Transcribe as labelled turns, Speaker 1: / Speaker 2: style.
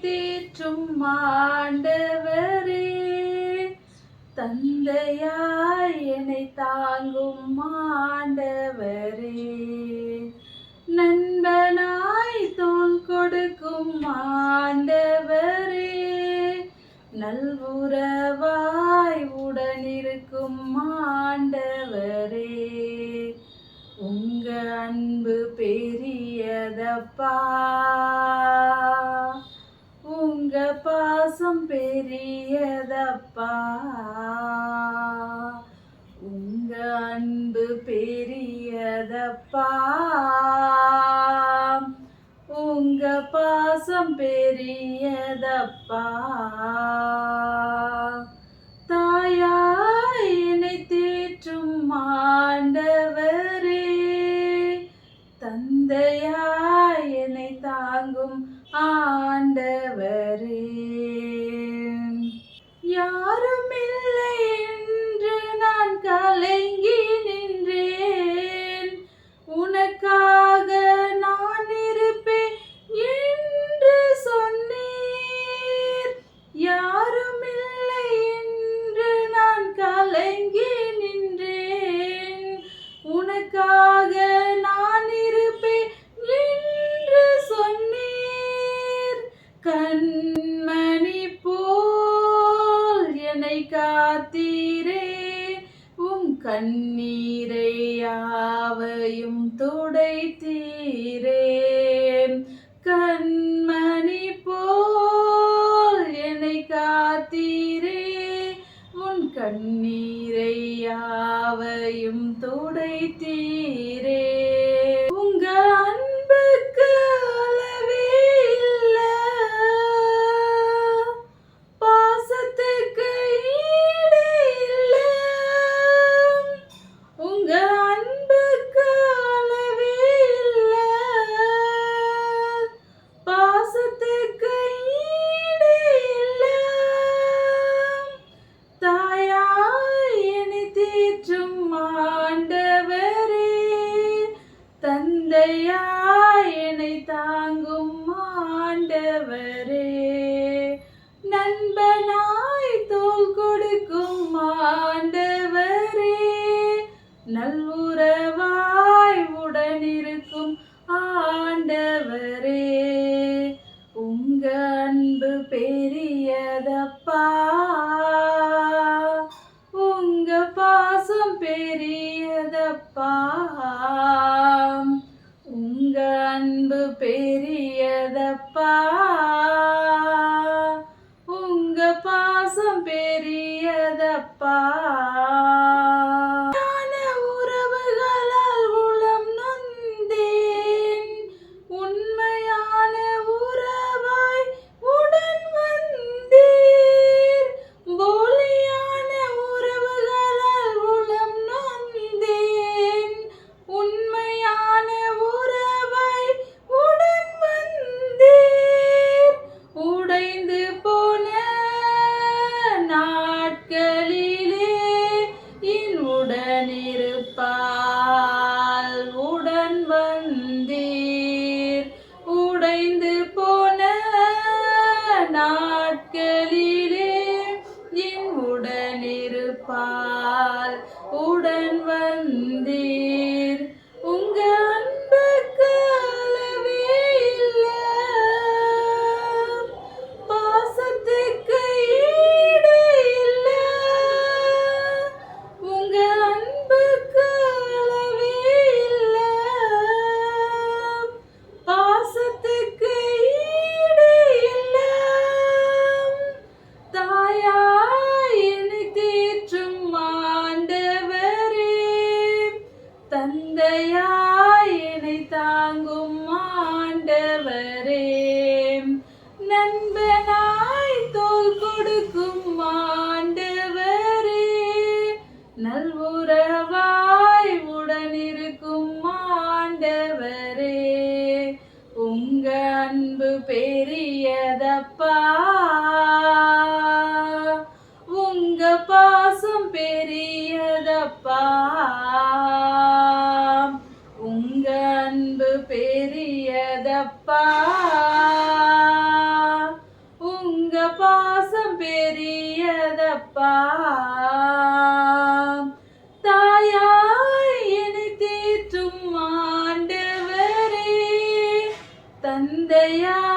Speaker 1: தேற்றும் ஆண்டவரே, தந்தையாய் என்னை தாங்கும் ஆண்டவரே, நண்பனாய் தோள் கொடுக்கும் ஆண்டவரே, நல்வுறவாய் உடனிருக்கும் ஆண்டவரே, உங்க அன்பு பெரியதப்பா, உங்க பாசம் பெரியதப்பா, உங்க அன்பு பெரியதப்பா, உங்க பாசம் பெரியதப்பா. தாயாய் என்னை தேற்றும் ஆண்டவரே, தந்தையாய் என்னை தாங்கும் ஆண்டவரே, யாருமில்லை என்று நான் கலங்கி நின்றேன், உனக்காக நான் இருப்பேன் என்று சொன்னீர். யாருமில்லை என்று நான் கலங்கி நின்றேன், உனக்காக நான் இருப்பேன் என்று சொன்னீர். கண்மணி போல் என்னை காத்தீரே, உம் கண்ணீரை யாவையும் துடைத்தீரே. கண்மணி போல் என்னை காத்தீரே, உன் கண்ணீரை யாவையும் துடைத்தீரே. உங்க அன்புக்கு அளவே இல்ல, பாசத்துக்கு ஈடே இல்ல. உங்க அன்புக்கு அளவே இல்ல, பாசத்துக்கு ஈடே இல்ல. தாயாய் என்னை தேற்றும் ஆண்டவரே, தந்தையாய் என்னை தாங்கும் ஆண்டவரே, நண்பனாய் தோள் கொடுக்கும் ஆண்டவரே, நல்வுறவாய் உடனிருக்கும் ஆண்டவரே, உங்க அன்பு பெரியதப்பா, உங்க பாசம் பெரியதப்பா, உங்க அன்பு பெரியதப்பா, உங்க பாசம் பெரியதப்பா. உறவுகளால் உளம் நொந்தேன், உண்மையான உறவாய் உடன் வந்தீர். போலியான உறவுகளால் உளம் நொந்தேன், உண்மையான உறவாய் உடன் வந்தீர். உடைந்து போன நாட்களிலே என் உடனிருப்பால் உடன் வந்தீர். உடைந்து போன நாட்களிலே என் உடனிருப்பால் உடன் வந்தீர். உங்க அன்புக்கு அளவே இல்ல, பாசத்துக்கு ஈடே இல்ல. உங்க அன்புக்கு அளவே இல்ல, பாசத்துக்கு ஈடே இல்ல. தாயாய் என்னை தேற்றும் ஆண்டவரே, தந்தையாய் என்னை தாங்கும் ஆண்டவரே, நண்பனாய் தோள் கொடுக்கும் ஆண்டவரே, நல்வுறவாய் உடனிருக்கும் ஆண்டவரே, உங்க அன்பு பெரியதப்பா, உங்க பாசம் பெரியதப்பா, உங்க அன்பு பெரியதப்பா. தாயாய் என்னை தேற்றும் ஆண்டவரே, தந்தையாய்